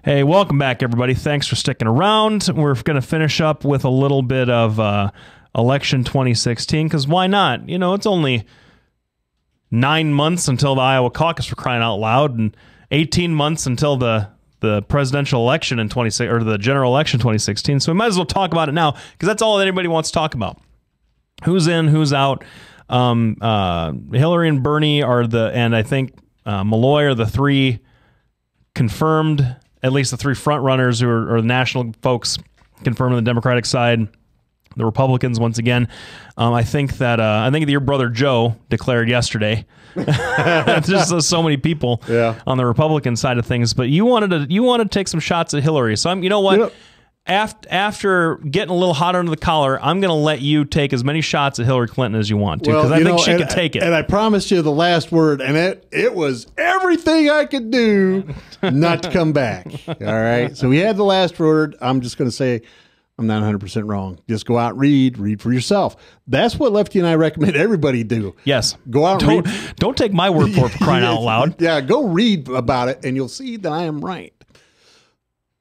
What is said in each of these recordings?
Hey, welcome back, everybody. Thanks for sticking around. We're going to finish up with a little bit of election 2016, because why not? You know, it's only 9 months until the Iowa caucus, for crying out loud, and 18 months until the presidential election in or the general election 2016. So we might as well talk about it now, because that's all that anybody wants to talk about. Who's in, who's out. Hillary and Bernie are and I think Malloy are the three confirmed, at least the three front runners who are the national folks confirmed on the Democratic side. The Republicans, once again, I think that your brother Joe declared yesterday. Just so many people on the Republican side of things. But you wanted to take some shots at Hillary. So you know what? After getting a little hot under the collar, I'm going to let you take as many shots at Hillary Clinton as you want to, because I think she can take it. And I promised you the last word, and it was everything I could do not to come back. All right? So we had the last word. I'm just going to say I'm not 100% wrong. Just go out and read for yourself. That's what Lefty and I recommend everybody do. Yes. Go out and read. Don't take my word for it, for crying out loud. Yeah, go read about it, and you'll see that I am right.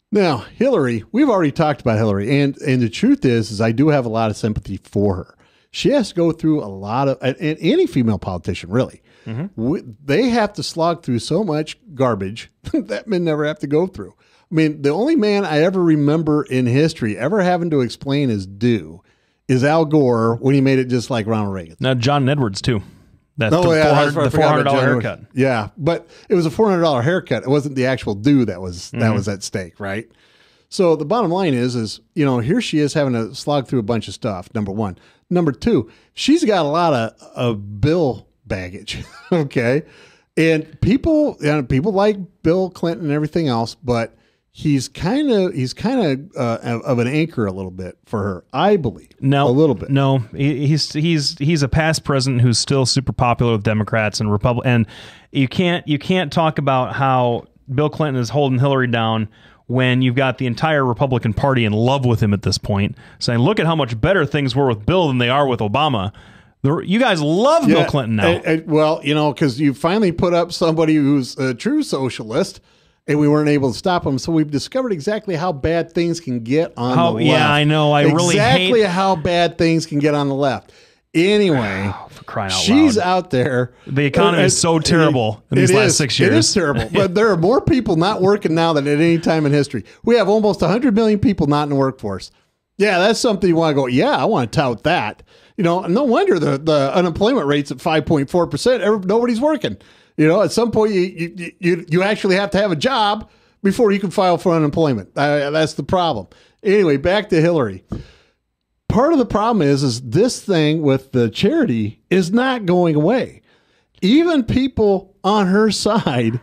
Now, Hillary, we've already talked about Hillary, and the truth is I do have a lot of sympathy for her. She has to go through a lot of, and any female politician, really, they have to slog through so much garbage that men never have to go through. I mean, the only man I ever remember in history ever having to explain his due is Al Gore, when he made it just like Ronald Reagan. Now, John Edwards, too. That's the $400 haircut. Yeah, but it was a $400 haircut. It wasn't the actual due that was at stake, right? So the bottom line is here she is having to slog through a bunch of stuff. Number one. Number two, she's got a lot of Bill baggage. Okay, and people like Bill Clinton and everything else, but he's kind of of an anchor a little bit for her, I believe. No, a little bit. No, he's a past president who's still super popular with Democrats and Republicans. And you can't talk about how Bill Clinton is holding Hillary down when you've got the entire Republican Party in love with him at this point, saying, "Look at how much better things were with Bill than they are with Obama." You guys love Bill Clinton now. Well, because you finally put up somebody who's a true socialist. And we weren't able to stop them, so we've discovered exactly how bad things can get on the left. Yeah, I know. Exactly how bad things can get on the left. Anyway, for crying out loud, she's out there. The economy is so terrible in these last 6 years. It is terrible. But there are more people not working now than at any time in history. We have almost 100 million people not in the workforce. Yeah, that's something you want to go, yeah, I want to tout that. No wonder the unemployment rate's at 5.4%. Nobody's working. At some point, you actually have to have a job before you can file for unemployment. That's the problem. Anyway, back to Hillary. Part of the problem is this thing with the charity is not going away. Even people on her side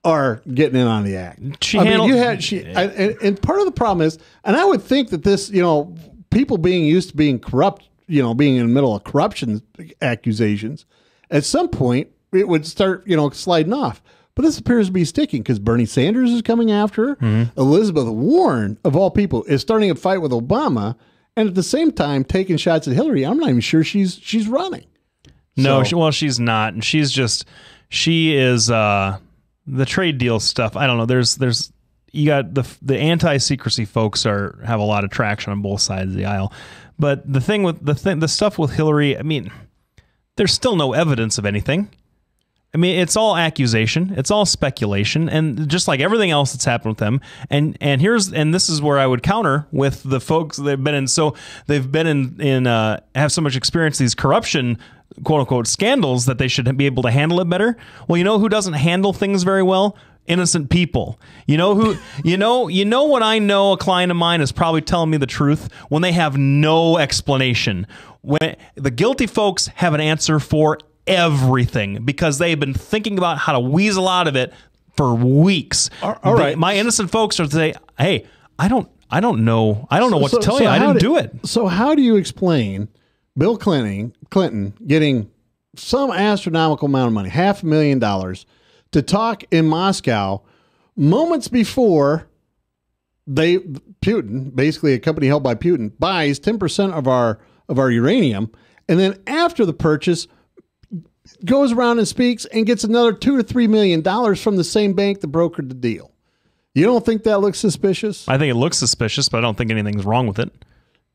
are getting in on the act. And part of the problem is, and I would think that this, people being used to being corrupt, being in the middle of corruption accusations, at some point, it would start, sliding off. But this appears to be sticking because Bernie Sanders is coming after her. Elizabeth Warren, of all people, is starting a fight with Obama, and at the same time taking shots at Hillary. I'm not even sure she's running. No, she's not. And she is the trade deal stuff. I don't know. There's you got the anti-secrecy folks have a lot of traction on both sides of the aisle. But the stuff with Hillary, I mean, there's still no evidence of anything. I mean, it's all accusation, it's all speculation, and just like everything else that's happened with them. And this is where I would counter with the folks they've been in have so much experience these corruption quote unquote scandals that they should be able to handle it better. Well, you know who doesn't handle things very well? Innocent people. You know what I know, a client of mine is probably telling me the truth when they have no explanation. When the guilty folks have an answer for everything because they've been thinking about how to weasel out of it for weeks. All right. My innocent folks are to say, "Hey, I don't know what to tell you. I didn't do it." So how do you explain Bill Clinton getting some astronomical amount of money, $500,000, to talk in Moscow moments before Putin, basically a company held by Putin, buys 10% of our uranium, and then after the purchase goes around and speaks and gets another $2 to $3 million from the same bank that brokered the deal. You don't think that looks suspicious? I think it looks suspicious, but I don't think anything's wrong with it.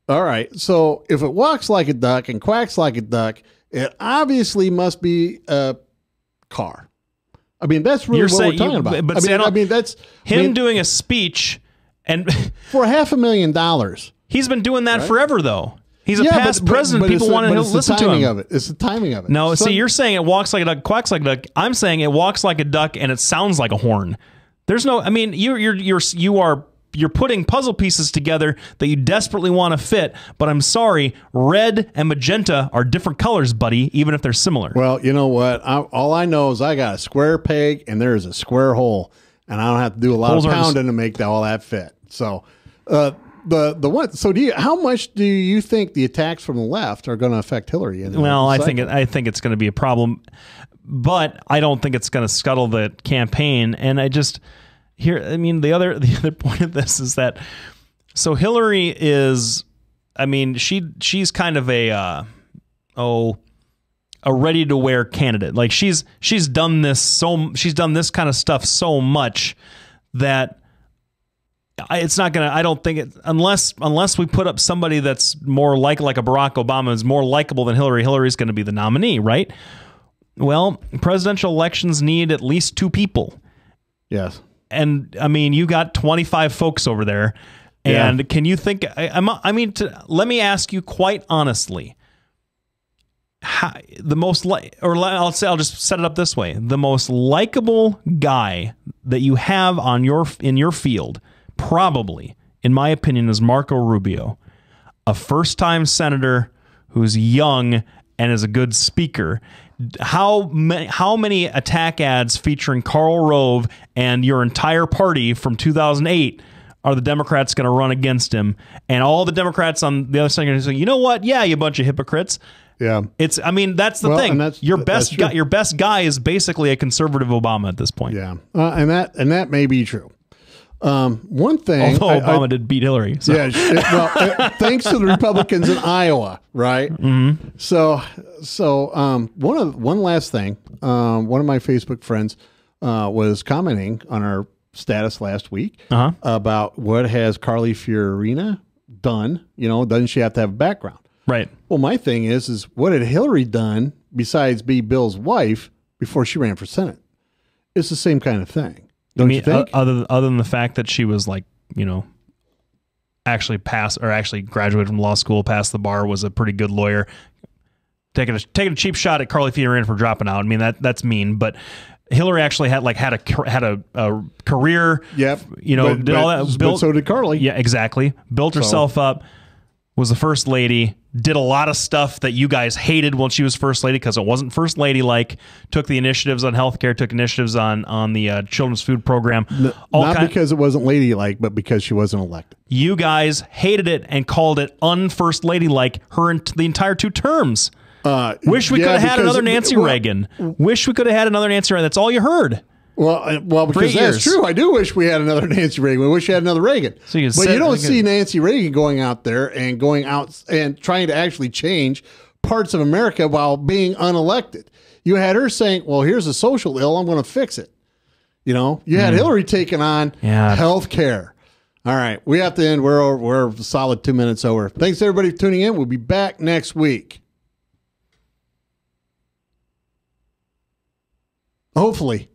All right. So if it walks like a duck and quacks like a duck, it obviously must be a car. I mean, that's really what we're talking about. But I mean, that's him doing a speech, and for $500,000. He's been doing that forever, though. He's a past president. People want to listen to him. It's the timing of it. No, see, you're saying it walks like a duck, quacks like a duck. I'm saying it walks like a duck and it sounds like a horn. There's no. I mean, you're putting puzzle pieces together that you desperately want to fit. But I'm sorry, red and magenta are different colors, buddy. Even if they're similar. Well, you know what? All I know is I got a square peg and there is a square hole, and I don't have to do a lot of pounding to make all that fit. So. The one. So how much do you think the attacks from the left are going to affect Hillary? Well, I think it's going to be a problem, but I don't think it's going to scuttle the campaign. And I mean, the other point of this is that so Hillary is, I mean, she's kind of a ready to wear candidate. Like she's done this kind of stuff so much that. It's not gonna. I don't think it unless we put up somebody that's more like a Barack Obama is more likable than Hillary. Hillary's going to be the nominee, right? Well, presidential elections need at least 2 people. Yes, and I mean you got 25 folks over there, and can you think? Let me ask you quite honestly. I'll just set it up this way: the most likable guy that you have in your field. Probably, in my opinion, is Marco Rubio, a first-time senator who's young and is a good speaker. How many attack ads featuring Karl Rove and your entire party from 2008 are the Democrats going to run against him? And all the Democrats on the other side are going to say, you know what? Yeah, you bunch of hypocrites. Yeah, I mean, that's the thing. Your best guy is basically a conservative Obama at this point. Yeah, and that may be true. One thing, although Obama did beat Hillary, so. Yeah, thanks to the Republicans in Iowa, right? Mm-hmm. So, one last thing. One of my Facebook friends was commenting on our status last week about what has Carly Fiorina done. You know, doesn't she have to have a background? Right. Well, my thing is what had Hillary done besides be Bill's wife before she ran for Senate? It's the same kind of thing. Don't you think? Other than the fact that she was like, you know, actually graduated from law school, passed the bar, was a pretty good lawyer. Taking a cheap shot at Carly Fiorina for dropping out. I mean that's mean, but Hillary actually had a career. Yep. You know, did all that. But so did Carly. Yeah, exactly. Built herself up. Was the first lady. Did a lot of stuff that you guys hated when she was first lady because it wasn't first lady like. Took the initiatives on healthcare, took initiatives on the children's food program. Not because it wasn't ladylike, but because she wasn't elected. You guys hated it and called it un-first ladylike the entire 2 terms. Wish we could have had another Nancy Reagan. Wish we could have had another Nancy Reagan. That's all you heard. Well, because that's true. I do wish we had another Nancy Reagan. We wish we had another Reagan. So you don't see Nancy Reagan going out there and trying to actually change parts of America while being unelected. You had her saying, well, here's a social ill. I'm going to fix it. You know, you had Hillary taking on health care. All right. We have to end. We're a solid 2 minutes over. Thanks, everybody, for tuning in. We'll be back next week. Hopefully.